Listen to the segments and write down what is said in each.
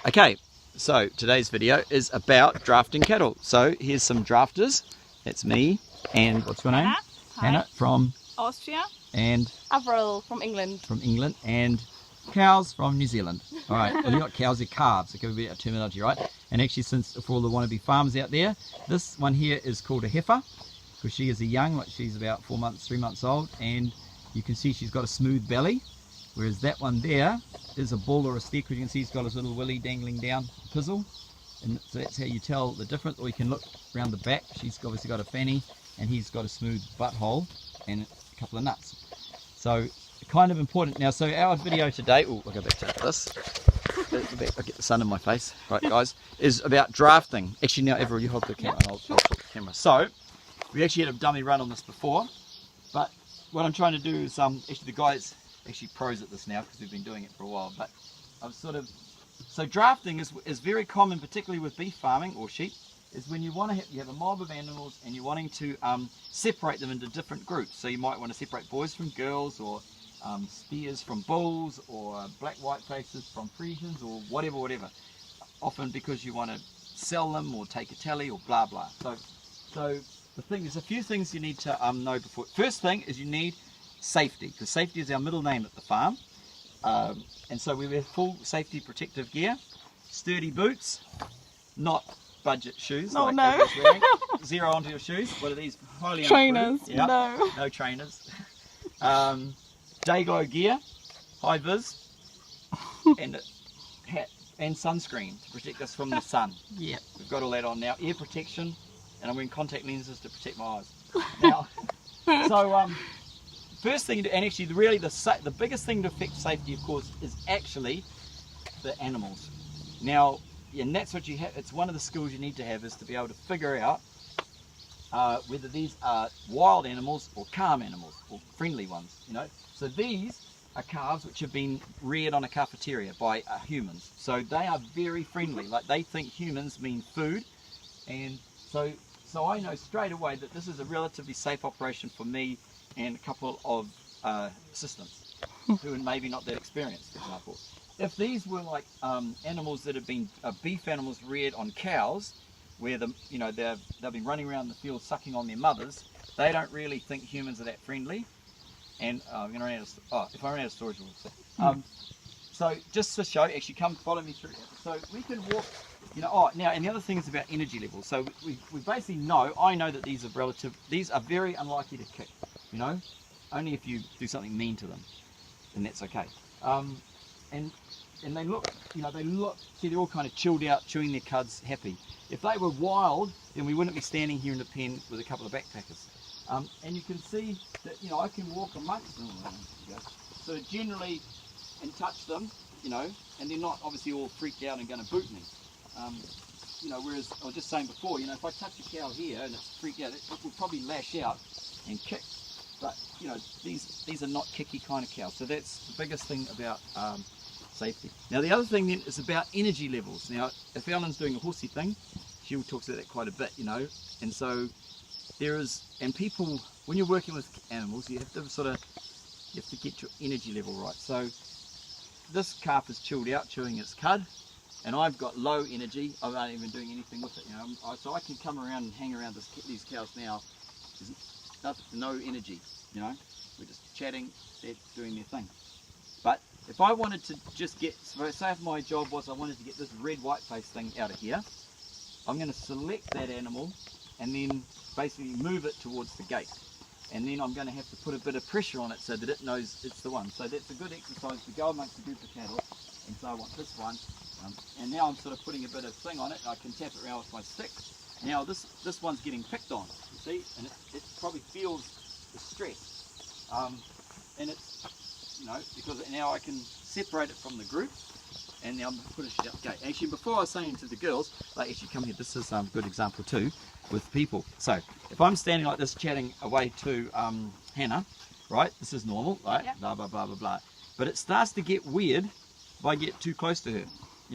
Okay, so today's video is about drafting cattle. So here's some drafters. That's me and what's your name? Hannah. Hannah from Austria. and Avril from England. and cows from New Zealand. All right, well, they're not cows, they're calves. It could be a terminology, right? And actually, since for all the wannabe farmers out there, this one here is called a heifer because she is a young, like she's about 3 months old, and you can see she's got a smooth belly, whereas that one there is a bull or a steer, because you can see he's got his little willy dangling down, pizzle, and so that's how you tell the difference. Or you can look around the back, she's obviously got a fanny, and he's got a smooth butthole and a couple of nuts. So kind of important. Now, so our video today, oh, I'll go back to this. I'll get the sun in my face. Right, guys, is about drafting. Actually, now, Avril, you hold the camera, and I'll hold the camera. So, we actually had a dummy run on this before, but what I'm trying to do is, actually the guys actually pros at this now because we've been doing it for a while. But I'm so drafting is very common, particularly with beef farming or sheep. Is when you want to you have a mob of animals and you're wanting to separate them into different groups. So you might want to separate boys from girls, or steers from bulls, or black white faces from Friesians, or whatever. Often because you want to sell them or take a tally or blah blah. So the thing is, a few things you need to know before. First thing is you need safety, because safety is our middle name at the farm. And so we wear full safety protective gear, sturdy boots, not budget shoes. Oh, like no. Avril's wearing. Zero onto your shoes. What are these? Highly Trainers. unimproved. Yep. No. No trainers. Day glow gear, high vis, and a hat and sunscreen to protect us from the sun. Yeah. We've got all that on now. Ear protection, and I'm wearing contact lenses to protect my eyes. Now, so first thing, and actually really the biggest thing to affect safety, of course, is actually the animals. Now, and that's what you have. It's one of the skills you need to have, is to be able to figure out whether these are wild animals or calm animals or friendly ones. You know, so these are calves which have been reared on a cafeteria by humans. So they are very friendly. Like, they think humans mean food, and so I know straight away that this is a relatively safe operation for me and a couple of assistants who are maybe not that experienced, for example. If these were like animals that have been beef animals reared on cows, where they've been running around the field sucking on their mothers, they don't really think humans are that friendly. And I'm gonna run out of, if I run out of storage, we'll see. So just to show, actually, come follow me through. So we can walk. Now, and the other thing is about energy levels. So we basically know. I know that these are very unlikely to kick. You know, only if you do something mean to them, and that's okay. And they look, see, they're all kind of chilled out, chewing their cuds, happy. If they were wild, then we wouldn't be standing here in the pen with a couple of backpackers. And you can see that, I can walk amongst them, so generally, and touch them, and they're not obviously all freaked out and going to boot me. Whereas I was just saying before, if I touch a cow here and it's freaked out, it will probably lash out and kick. But, these are not kicky kind of cows. So that's the biggest thing about safety. Now, the other thing then is about energy levels. Now, if Ellen's doing a horsey thing, she talks about that quite a bit, and so and people, when you're working with animals, you have to get your energy level right. So this calf is chilled out, chewing its cud, and I've got low energy. I'm not even doing anything with it, so I can come around and hang around these cows now. There's no energy, we're just chatting, they're doing their thing. But if I wanted to just say if my job was I wanted to get this red white face thing out of here, I'm going to select that animal and then basically move it towards the gate. And then I'm going to have to put a bit of pressure on it so that it knows it's the one. So that's a good exercise to go amongst a group of cattle. And so I want this one. And now I'm sort of putting a bit of thing on it. I can tap it around with my stick. Now this one's getting picked on, you see, and it probably feels the stress. And it's, because now I can separate it from the group, and now I'm going to put it out the gate. Actually, before I was saying to the girls, actually come here, this is a good example too, with people. So, if I'm standing like this chatting away to Hannah, right, this is normal, right, yep. Blah, blah, blah, blah, blah. But it starts to get weird if I get too close to her.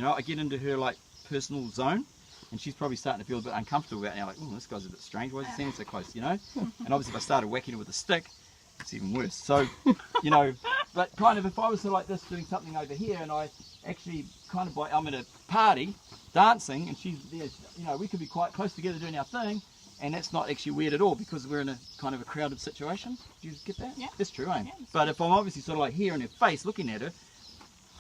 I get into her, personal zone, and she's probably starting to feel a bit uncomfortable about it now, oh, this guy's a bit strange, why is he standing so close, And obviously if I started whacking her with a stick, it's even worse. So, but kind of if I was sort of like this doing something over here, and I actually kind of I'm at a party dancing, and she's there, you know, we could be quite close together doing our thing, and that's not actually weird at all because we're in a kind of a crowded situation. Do you get that? Yeah. That's true, eh? Yeah. But if I'm obviously sort of like here in her face looking at her,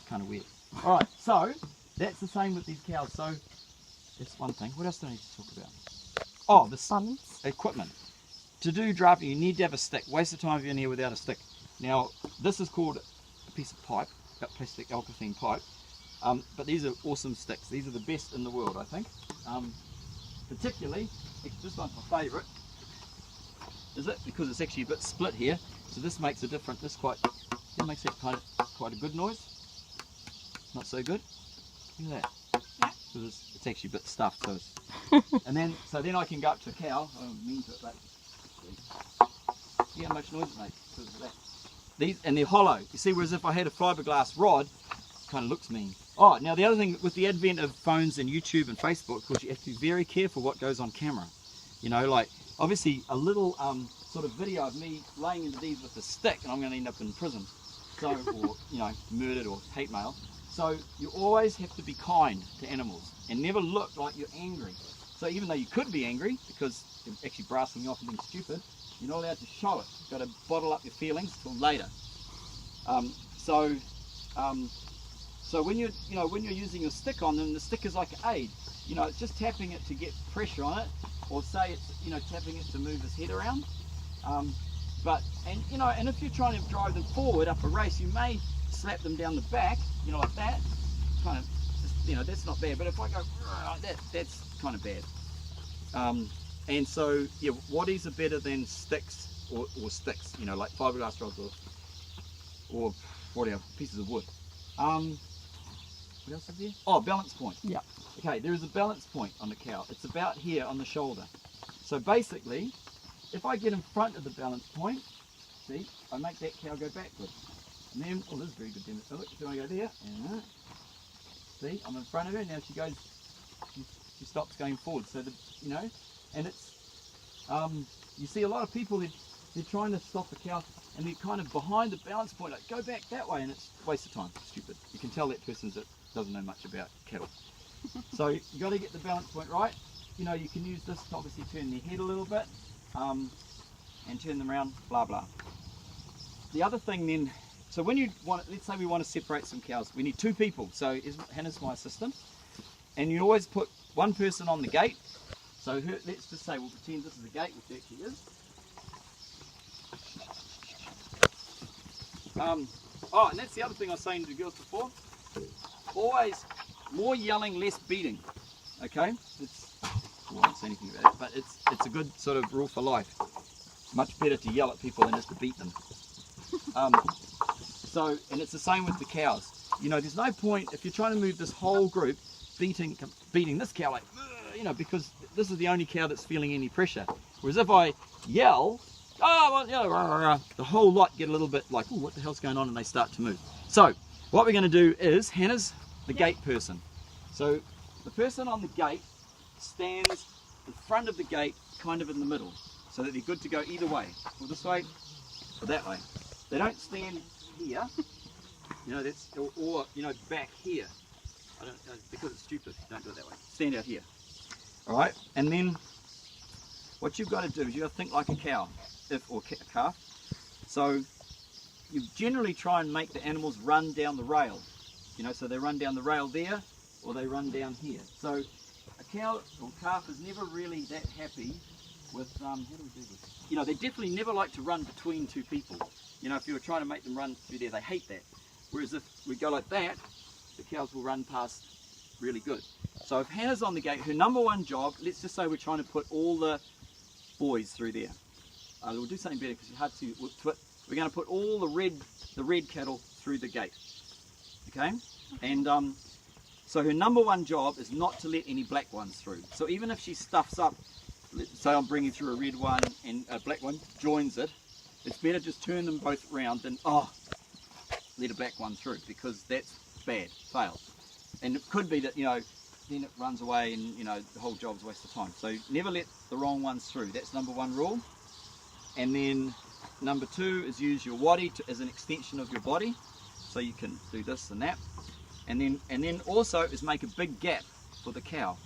kind of weird. All right, so that's the same with these cows. So that's one thing. What else do I need to talk about? Oh, the Buns. equipment. To do drafting, you need to have a stick. Waste of time if you're in here without a stick. Now, this is called a piece of pipe, a plastic alkathene pipe. But these are awesome sticks. These are the best in the world, I think. Particularly, this one's my favourite. Is it? Because it's actually a bit split here. So this makes a difference. This makes it quite a good noise. Not so good. Look at that. Yeah. Because it's actually a bit stuffed. So it's and then I can go up to a cow. I don't mean to it, but see how much noise it makes because of that. These, and they're hollow. You see, whereas if I had a fiberglass rod, it kind of looks mean. Oh, now the other thing with the advent of phones and YouTube and Facebook, of course, you have to be very careful what goes on camera. You know, like obviously a little sort of video of me laying into these with a stick, and I'm going to end up in prison, so or you know, murdered or hate mail. So you always have to be kind to animals and never look like you're angry. So even though you could be angry because you're actually brassing you off and being stupid, you're not allowed to show it. You've got to bottle up your feelings till later. So when you're using your stick on them, the stick is like an aid. You know, it's just tapping it to get pressure on it, or say it's tapping it to move his head around. And if you're trying to drive them forward up a race, you may slap them down the back, like that. Kind of, that's not bad. But if I go like that, that's kind of bad. And so, yeah, waddies are better than sticks or sticks, like fiberglass rods or whatever, pieces of wood. What else is there? Oh, balance point. Yeah. Okay, there is a balance point on the cow. It's about here on the shoulder. So basically, if I get in front of the balance point, see, I make that cow go backwards. And then, oh, this is very good. So look, do I go there? And, see, I'm in front of her. Now she stops going forward. So, and it's, you see a lot of people, they're trying to stop the cow and they're kind of behind the balance point, like go back that way, and it's a waste of time. It's stupid. You can tell that person doesn't know much about cattle. So you got to get the balance point right. You can use this to obviously turn their head a little bit and turn them around, blah blah. The other thing then, so when you want, let's say we want to separate some cows, we need two people. So Hannah's my assistant, and you always put one person on the gate. So let's just say we'll pretend this is a gate, which actually is. And that's the other thing I was saying to the girls before. Always more yelling, less beating. Okay? I won't say anything about it, but it's a good sort of rule for life. Much better to yell at people than just to beat them. And it's the same with the cows. There's no point if you're trying to move this whole group beating this cow like, because this is the only cow that's feeling any pressure. Whereas if I yell, the whole lot get a little bit like, oh, what the hell's going on, and they start to move. So what we're going to do is, Hannah's the gate person. So the person on the gate stands in front of the gate, kind of in the middle, so that they're good to go either way, or this way or that way. They don't stand here, that's or back here. I don't, because it's stupid. Don't do it that way. Stand out here. All right, and then what you've got to do is you've got to think like a cow, or a calf. So you generally try and make the animals run down the rail. So they run down the rail there, or they run down here. So a cow or calf is never really that happy with, how do we do this? They definitely never like to run between two people. If you were trying to make them run through there, they hate that. Whereas if we go like that, the cows will run past really good. So if Hannah's on the gate, her number one job, let's just say we're trying to put all the boys through there. We'll do something better because it's hard to, we're going to put all the red cattle through the gate. Okay? And so her number one job is not to let any black ones through. So even if she stuffs up, let's say I'm bringing through a red one and a black one joins it, it's better just turn them both around than, let a black one through, because that's bad, fail. And it could be that, then it runs away and, the whole job's a waste of time. So never let the wrong ones through. That's number one rule. And then number 2 is use your waddy as an extension of your body. So you can do this and that. And then also is make a big gap for the cow.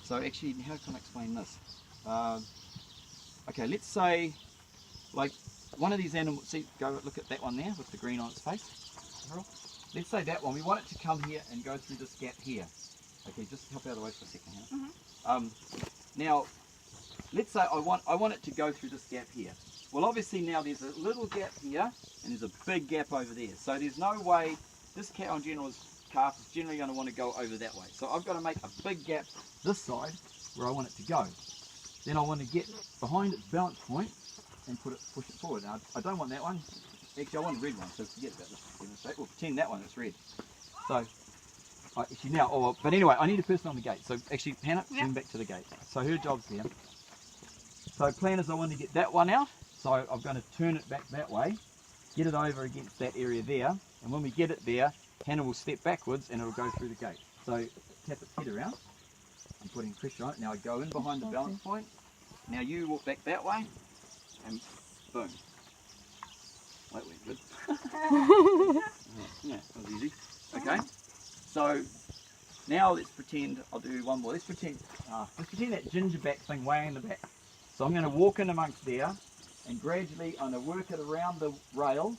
So actually, how can I explain this? Okay, let's say, like one of these animals, see, go look at that one there with the green on its face. Let's say that one, we want it to come here and go through this gap here. Okay, just help out of the way for a second here. Now, let's say I want it to go through this gap here. Well, obviously now there's a little gap here and there's a big gap over there. So there's no way this cow in general calf is generally going to want to go over that way. So I've got to make a big gap this side where I want it to go. Then I want to get behind its balance point and push it forward. Now, I don't want that one. Actually, I want a red one, so forget about this. We'll pretend that one is red. So, actually now, but anyway, I need a person on the gate. So actually, Hannah, bring back to the gate. So her job's there. So plan is I want to get that one out. So I'm going to turn it back that way, get it over against that area there, and when we get it there, Hannah will step backwards and it'll go through the gate. So tap its head around. I'm putting pressure on it. Now I go in behind the balance point. Now you walk back that way, and boom. That went good. Yeah, that was easy. Okay. So now let's pretend I'll do one more. Let's pretend that ginger back thing way in the back. So I'm going to walk in amongst there, and gradually I'm going to work it around the rail,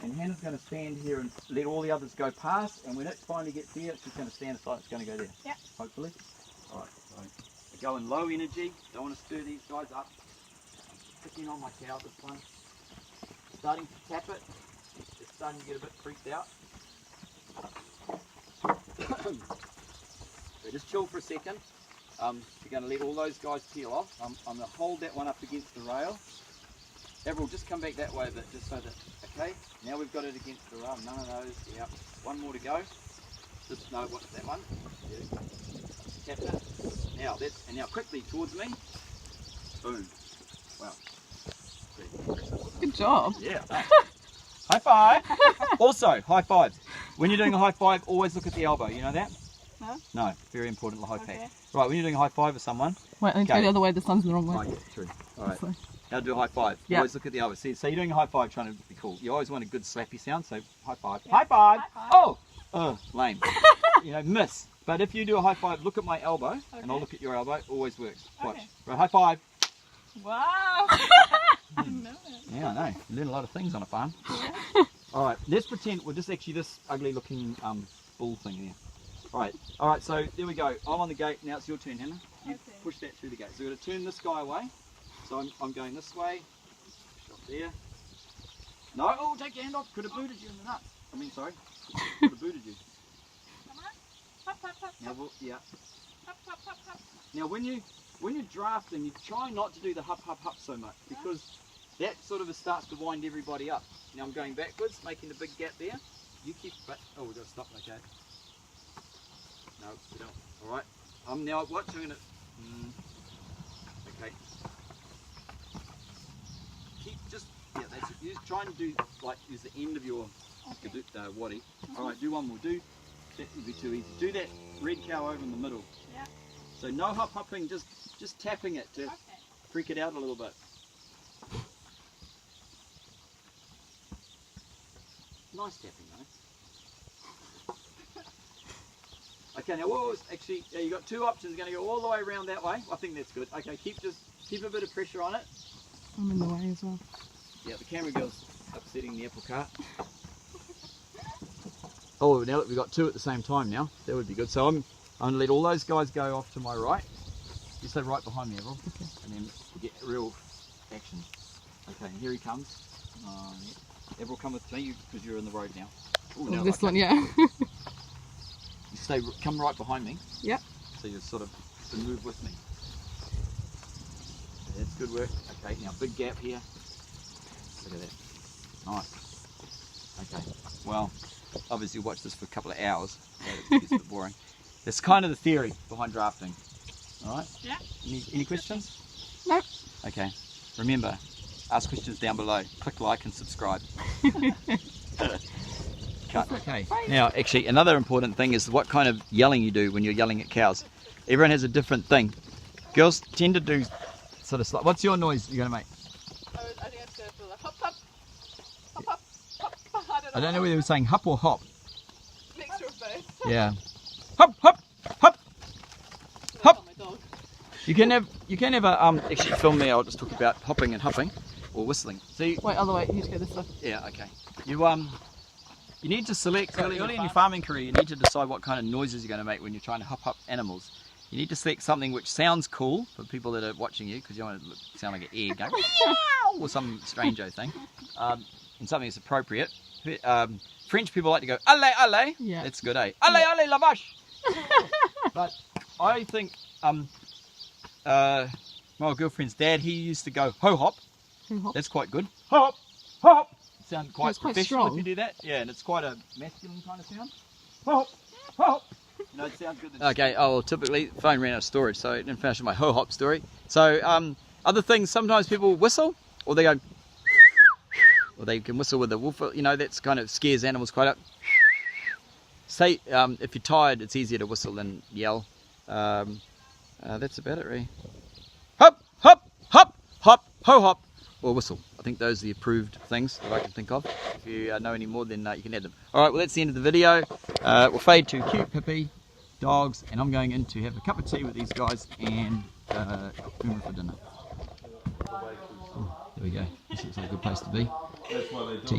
and Hannah's going to stand here and let all the others go past, and when it finally gets there, it's just going to stand aside, it's going to go there. Yeah. Hopefully. Alright, so I go in low energy, don't want to stir these guys up. I'm picking on my cow this one. Starting to tap it, it's starting to get a bit freaked out. So just chill for a second. You're going to let all those guys peel off. I'm going to hold that one up against the rail. Avril, just come back that way a bit, just so that, okay, now we've got it against the rail, none of those, yeah, one more to go. Just, no, what's that one? Yeah. Tap it. Now, and now quickly towards me. Boom. Wow. Good job. Yeah. High five. Also, high fives. When you're doing a high five, always look at the elbow, you know that? No. No, very important, the high pack. Right, when you're doing a high five with someone. Wait, let me go the other way, the sun's the wrong way. Oh, yeah, true. Alright. How to do a high five. Yep. Always look at the elbow. See, so you're doing a high five trying to be cool. You always want a good slappy sound, so high five. Yep. High five! High five. Oh! Lame. You know, miss. But if you do a high five, look at my elbow, and I'll look at your elbow. Always works. Watch. Okay. Right, high five. Wow! I didn't know it. Yeah, I know. You learn a lot of things on a farm. Alright, let's pretend we're just actually this ugly looking bull thing there. Alright, so there we go. I'm on the gate. Now it's your turn, Hannah. You push that through the gate. So we're going to turn this guy away. So I'm going this way. Shot there. No, oh, take your hand off. Could have booted you in the nuts. I mean, sorry. Could have booted you. Come on. Hop, hop, hop, now, yeah. Hop, hop, hop, hop. Now, when you're drafting, you try not to do the hop, hop, hop so much because that sort of starts to wind everybody up. Now I'm going backwards, making a big gap there. You keep, oh, we've got to stop, okay. No, we don't. All right. I'm now watching it. Okay. Keep just, yeah, that's it. You're trying to do, like, use the end of your waddy. All right, do one more. That would be too easy. Do that red cow over in the middle. Yeah. So no hop hopping, just tapping it to freak it out a little bit. Nice tapping, though. Okay, now what was actually, you got two options. You're going to go all the way around that way. I think that's good. Okay, keep a bit of pressure on it. I'm in the way as well. Yeah, the camera girl's upsetting the apple cart. Oh, now that we've got two at the same time now, that would be good. So I'm going to let all those guys go off to my right. You stay right behind me, Avril. Okay. And then we get real action. Okay, and here he comes. Yeah. Avril, come with me because you're in the road now. Ooh, now this one, yeah. You come right behind me. Yep. So you sort of move with me. That's good work. Okay, now big gap here. Look at that. Nice. Okay. Well, obviously watch this for a couple of hours. So it's a bit boring. That's kind of the theory behind drafting. All right. Yeah. Any questions? No. Okay. Remember, ask questions down below. Click like and subscribe. Cut. Okay. Now, actually, another important thing is what kind of yelling you do when you're yelling at cows. Everyone has a different thing. Girls tend to do sort of what's your noise you're going to make? I think I have to go for the hop I don't know whether they were saying hup or hop. Mixture of both. Yeah. Hop, hop, hop. Hop. Not my dog. You can have a actually film me. I'll just talk about hopping and hupping or whistling. See, Wait, other way. You just go this way. yeah, okay. You need to select early in your farming career. You need to decide what kind of noises you're going to make when you're trying to hup animals. You need to select something which sounds cool for people that are watching you, because you don't want to sound like an egg going meow or some strange-o thing, and something that's appropriate. French people like to go allez, allez. Yeah. That's good, eh? Allez, allez, la vache. But I think my girlfriend's dad, he used to go ho hop. Ho hop. That's quite good. Hop, hop. Sound quite It's quite professional strong. if you do that. Yeah, and it's quite a masculine kind of sound. Hop, hop. You know, it sounds good. Okay. Oh, well, typically the phone ran out of storage, so I didn't finish my ho hop story. So other things, sometimes people whistle, or they go, or they can whistle with a wolf. You know, that's kind of scares animals quite up. Say, if you're tired, it's easier to whistle than yell. That's about it, really. Hop, hop, hop, hop, ho hop, or whistle. I think those are the approved things that I can think of. If you know any more, then you can add them. All right, well, that's the end of the video. We'll fade to cute Pippi, dogs, and I'm going in to have a cup of tea with these guys and Uma for dinner. Oh, there we go. This looks like a good place to be. Tea.